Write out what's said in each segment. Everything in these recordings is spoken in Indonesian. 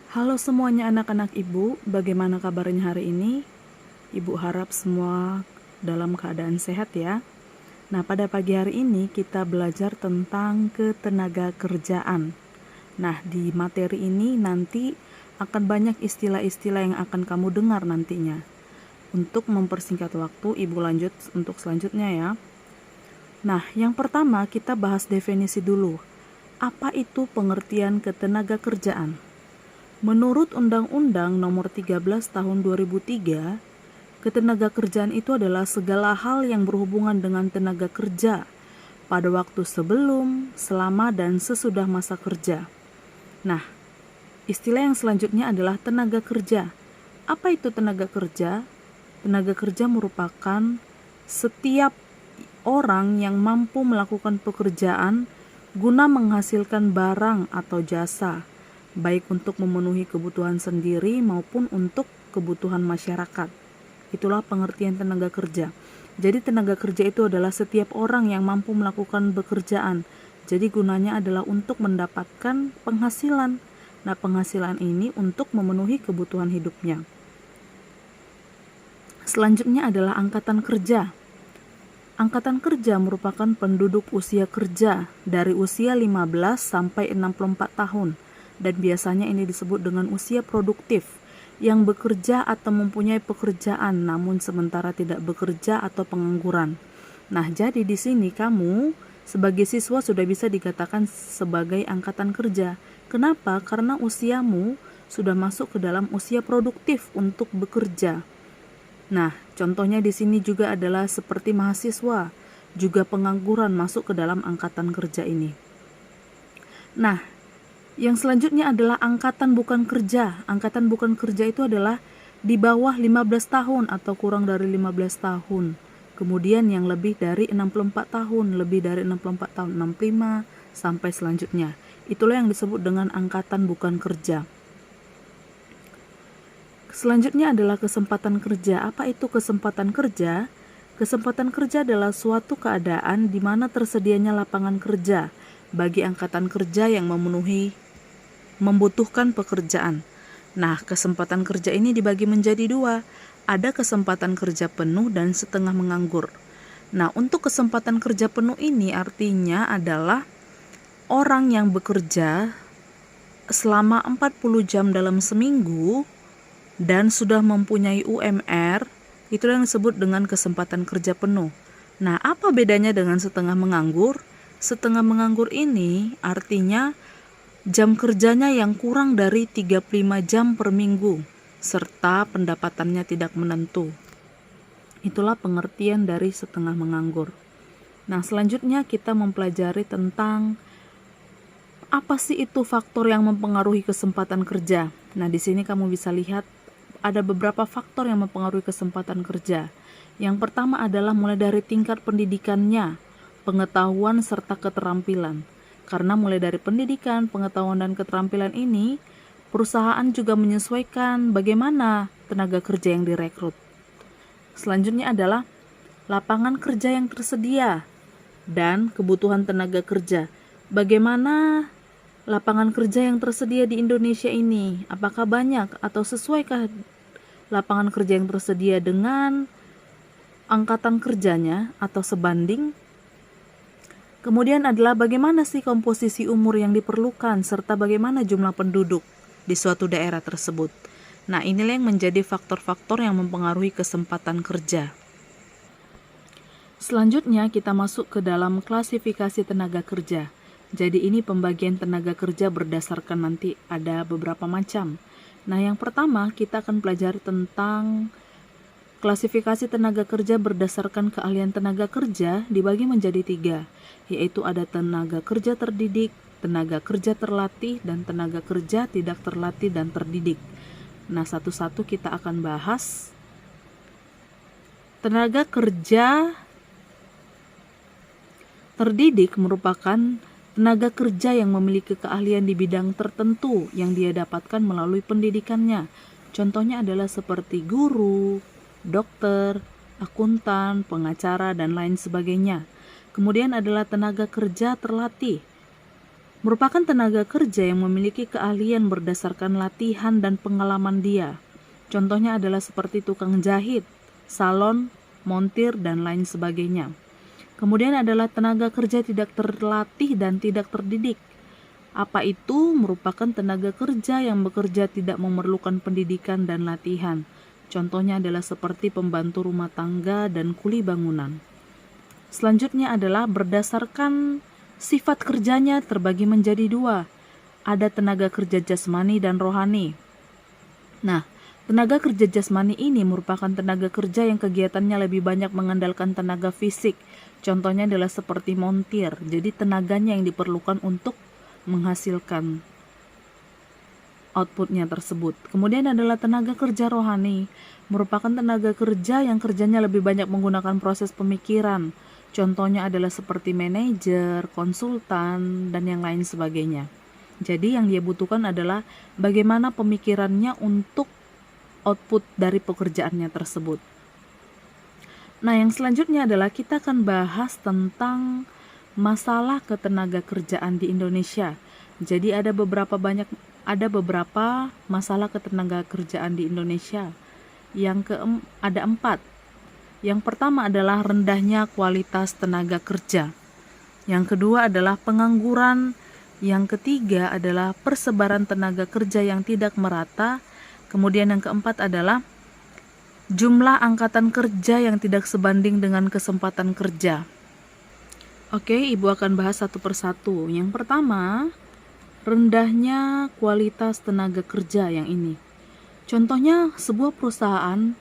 Halo semuanya anak-anak ibu, bagaimana kabarnya hari ini? Ibu harap semua dalam keadaan sehat ya. Nah, pada pagi hari ini kita belajar tentang ketenaga kerjaan. Nah, di materi ini nanti akan banyak istilah-istilah yang akan kamu dengar nantinya. Untuk mempersingkat waktu, ibu lanjut untuk selanjutnya ya. Nah, yang pertama kita bahas definisi dulu. Apa itu pengertian ketenaga kerjaan? Menurut Undang-Undang Nomor 13 Tahun 2003, ketenaga kerjaan itu adalah segala hal yang berhubungan dengan tenaga kerja pada waktu sebelum, selama, dan sesudah masa kerja. Nah, istilah yang selanjutnya adalah tenaga kerja. Apa itu tenaga kerja? Tenaga kerja merupakan setiap orang yang mampu melakukan pekerjaan guna menghasilkan barang atau jasa, baik untuk memenuhi kebutuhan sendiri maupun untuk kebutuhan masyarakat. Itulah pengertian tenaga kerja. Jadi tenaga kerja itu adalah setiap orang yang mampu melakukan pekerjaan. Jadi gunanya adalah untuk mendapatkan penghasilan. Nah, penghasilan ini untuk memenuhi kebutuhan hidupnya. Selanjutnya adalah angkatan kerja. Angkatan kerja merupakan penduduk usia kerja dari usia 15 sampai 64 tahun. Dan biasanya ini disebut dengan usia produktif, yang bekerja atau mempunyai pekerjaan namun sementara tidak bekerja atau pengangguran. Nah, jadi di sini kamu sebagai siswa sudah bisa dikatakan sebagai angkatan kerja. Kenapa? Karena usiamu sudah masuk ke dalam usia produktif untuk bekerja. Nah, contohnya di sini juga adalah seperti mahasiswa, juga pengangguran masuk ke dalam angkatan kerja ini. Nah, yang selanjutnya adalah angkatan bukan kerja. Angkatan bukan kerja itu adalah di bawah 15 tahun atau kurang dari 15 tahun. Kemudian yang lebih dari 64 tahun, lebih dari 64 tahun, 65 sampai selanjutnya. Itulah yang disebut dengan angkatan bukan kerja. Selanjutnya adalah kesempatan kerja. Apa itu kesempatan kerja? Kesempatan kerja adalah suatu keadaan di mana tersedianya lapangan kerja bagi angkatan kerja yang membutuhkan pekerjaan. Nah, kesempatan kerja ini dibagi menjadi dua. Ada kesempatan kerja penuh dan setengah menganggur. Nah, untuk kesempatan kerja penuh ini artinya adalah orang yang bekerja selama 40 jam dalam seminggu dan sudah mempunyai UMR, itulah yang disebut dengan kesempatan kerja penuh. Nah, apa bedanya dengan setengah menganggur? Setengah menganggur ini artinya jam kerjanya yang kurang dari 35 jam per minggu, serta pendapatannya tidak menentu. Itulah pengertian dari setengah menganggur. Nah, selanjutnya kita mempelajari tentang apa sih itu faktor yang mempengaruhi kesempatan kerja. Nah, di sini kamu bisa lihat ada beberapa faktor yang mempengaruhi kesempatan kerja. Yang pertama adalah mulai dari tingkat pendidikannya, pengetahuan serta keterampilan. Karena mulai dari pendidikan, pengetahuan dan keterampilan ini, perusahaan juga menyesuaikan bagaimana tenaga kerja yang direkrut. Selanjutnya adalah lapangan kerja yang tersedia dan kebutuhan tenaga kerja. Bagaimana lapangan kerja yang tersedia di Indonesia ini? Apakah banyak atau sesuaikah lapangan kerja yang tersedia dengan angkatan kerjanya atau sebanding? Kemudian adalah bagaimana sih komposisi umur yang diperlukan serta bagaimana jumlah penduduk di suatu daerah tersebut. Nah, inilah yang menjadi faktor-faktor yang mempengaruhi kesempatan kerja. Selanjutnya kita masuk ke dalam klasifikasi tenaga kerja. Jadi ini pembagian tenaga kerja berdasarkan nanti ada beberapa macam. Nah, yang pertama kita akan pelajari tentang klasifikasi tenaga kerja berdasarkan keahlian tenaga kerja dibagi menjadi 3, yaitu ada tenaga kerja terdidik, tenaga kerja terlatih, dan tenaga kerja tidak terlatih dan terdidik. Nah, satu-satu kita akan bahas. Tenaga kerja terdidik merupakan tenaga kerja yang memiliki keahlian di bidang tertentu yang dia dapatkan melalui pendidikannya. Contohnya adalah seperti guru, dokter, akuntan, pengacara, dan lain sebagainya. Kemudian adalah tenaga kerja terlatih. merupakan tenaga kerja yang memiliki keahlian berdasarkan latihan dan pengalaman dia. Contohnya adalah seperti tukang jahit, salon, montir, dan lain sebagainya. Kemudian adalah tenaga kerja tidak terlatih dan tidak terdidik. Apa itu? Merupakan tenaga kerja yang bekerja tidak memerlukan pendidikan dan latihan. Contohnya adalah seperti pembantu rumah tangga dan kuli bangunan. Selanjutnya adalah berdasarkan sifat kerjanya terbagi menjadi dua. Ada tenaga kerja jasmani dan rohani. Nah, tenaga kerja jasmani ini merupakan tenaga kerja yang kegiatannya lebih banyak mengandalkan tenaga fisik. Contohnya adalah seperti montir. Jadi tenaganya yang diperlukan untuk menghasilkan outputnya tersebut. Kemudian adalah tenaga kerja rohani. Merupakan tenaga kerja yang kerjanya lebih banyak menggunakan proses pemikiran. Contohnya adalah seperti manajer, konsultan, dan yang lain sebagainya. Jadi yang dia butuhkan adalah bagaimana pemikirannya untuk output dari pekerjaannya tersebut. Nah, yang selanjutnya adalah kita akan bahas tentang masalah ketenaga kerjaan di Indonesia. Jadi ada beberapa masalah ketenaga kerjaan di Indonesia. Ada 4. Yang pertama adalah rendahnya kualitas tenaga kerja. Yang kedua adalah pengangguran. Yang ketiga adalah persebaran tenaga kerja yang tidak merata. Kemudian yang keempat adalah jumlah angkatan kerja yang tidak sebanding dengan kesempatan kerja. Oke, Ibu akan bahas satu persatu. Yang pertama, rendahnya kualitas tenaga kerja yang ini. Contohnya, sebuah perusahaan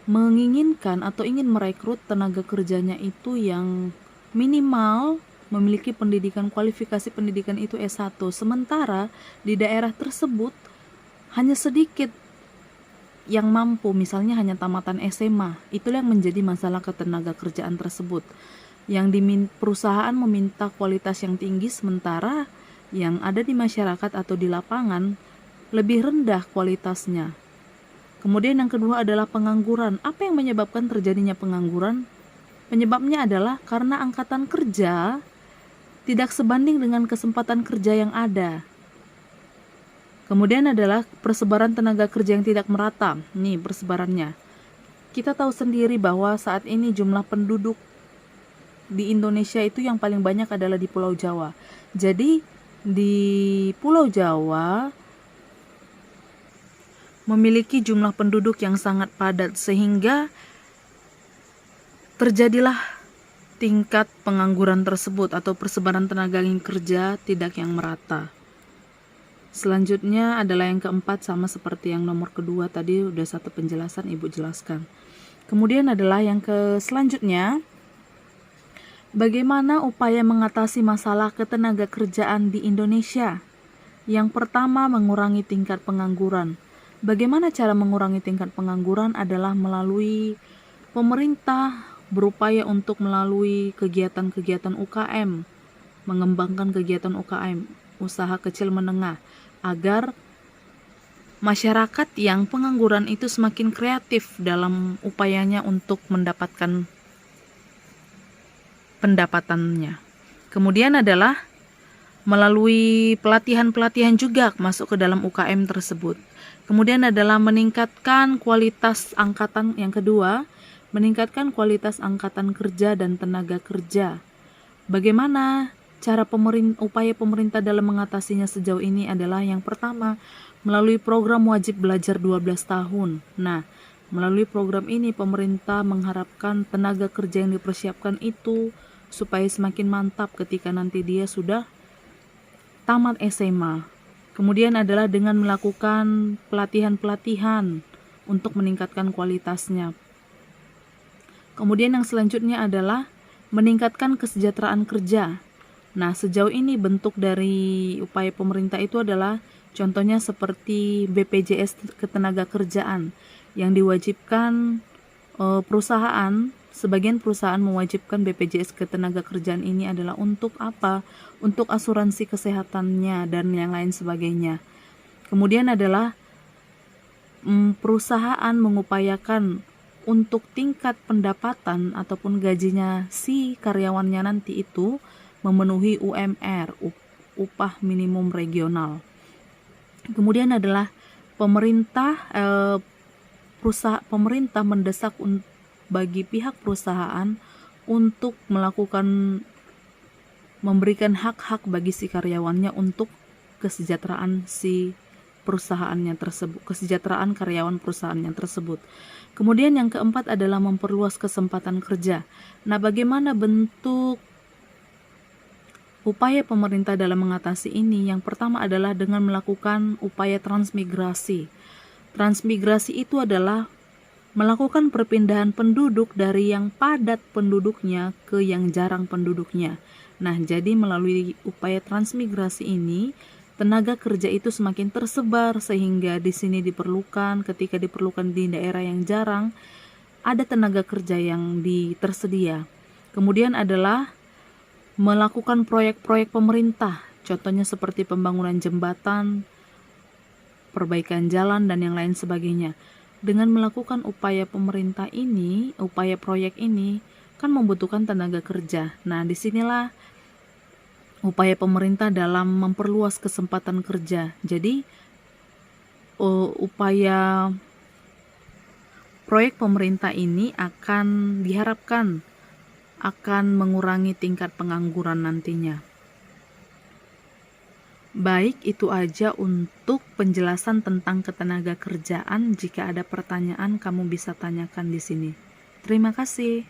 menginginkan atau ingin merekrut tenaga kerjanya itu yang minimal memiliki pendidikan, kualifikasi pendidikan itu S1. Sementara di daerah tersebut hanya sedikit yang mampu, misalnya hanya tamatan SMA. Itulah yang menjadi masalah ketenaga kerjaan tersebut. Perusahaan meminta kualitas yang tinggi, sementara yang ada di masyarakat atau di lapangan lebih rendah kualitasnya. Kemudian yang kedua adalah pengangguran. Apa yang menyebabkan terjadinya pengangguran? Penyebabnya adalah karena angkatan kerja tidak sebanding dengan kesempatan kerja yang ada. Kemudian adalah persebaran tenaga kerja yang tidak merata. Nih persebarannya. Kita tahu sendiri bahwa saat ini jumlah penduduk di Indonesia itu yang paling banyak adalah di Pulau Jawa. Jadi di Pulau Jawa memiliki jumlah penduduk yang sangat padat sehingga terjadilah tingkat pengangguran tersebut atau persebaran tenaga kerja tidak yang merata. Selanjutnya adalah yang keempat, sama seperti yang nomor kedua tadi, udah satu penjelasan Ibu jelaskan. Kemudian adalah yang selanjutnya, bagaimana upaya mengatasi masalah ketenaga kerjaan di Indonesia? Yang pertama, mengurangi tingkat pengangguran. Bagaimana cara mengurangi tingkat pengangguran adalah melalui pemerintah berupaya untuk melalui kegiatan-kegiatan UKM, mengembangkan kegiatan UKM, usaha kecil menengah, agar masyarakat yang pengangguran itu semakin kreatif dalam upayanya untuk mendapatkan pendapatannya. Kemudian adalah melalui pelatihan-pelatihan juga masuk ke dalam UKM tersebut. Kemudian adalah meningkatkan kualitas angkatan, yang kedua, meningkatkan kualitas angkatan kerja dan tenaga kerja. Bagaimana cara upaya pemerintah dalam mengatasinya sejauh ini adalah yang pertama, melalui program wajib belajar 12 tahun. Nah, melalui program ini pemerintah mengharapkan tenaga kerja yang dipersiapkan itu supaya semakin mantap ketika nanti dia sudah tamat SMA. Kemudian adalah dengan melakukan pelatihan-pelatihan untuk meningkatkan kualitasnya. Kemudian yang selanjutnya adalah meningkatkan kesejahteraan kerja. Nah, sejauh ini bentuk dari upaya pemerintah itu adalah contohnya seperti BPJS Ketenagakerjaan yang diwajibkan perusahaan. Sebagian perusahaan mewajibkan BPJS Ketenagakerjaan ini adalah untuk apa? Untuk asuransi kesehatannya dan yang lain sebagainya. Kemudian adalah perusahaan mengupayakan untuk tingkat pendapatan ataupun gajinya si karyawannya nanti itu memenuhi UMR, upah minimum regional. Kemudian adalah pemerintah mendesak bagi pihak perusahaan untuk memberikan hak-hak bagi si karyawannya untuk kesejahteraan kesejahteraan karyawan perusahaannya tersebut. Kemudian yang keempat adalah memperluas kesempatan kerja. Nah, bagaimana bentuk upaya pemerintah dalam mengatasi ini? Yang pertama adalah dengan melakukan upaya transmigrasi. Transmigrasi itu adalah melakukan perpindahan penduduk dari yang padat penduduknya ke yang jarang penduduknya. Nah, jadi melalui upaya transmigrasi ini, tenaga kerja itu semakin tersebar sehingga di sini ketika diperlukan di daerah yang jarang, ada tenaga kerja yang tersedia. Kemudian adalah melakukan proyek-proyek pemerintah, contohnya seperti pembangunan jembatan, perbaikan jalan, dan yang lain sebagainya. Dengan melakukan upaya proyek ini kan membutuhkan tenaga kerja. Nah, disinilah upaya pemerintah dalam memperluas kesempatan kerja. Jadi, upaya proyek pemerintah ini diharapkan akan mengurangi tingkat pengangguran nantinya. Baik, itu aja untuk penjelasan tentang ketenaga kerjaan. Jika ada pertanyaan, kamu bisa tanyakan di sini. Terima kasih.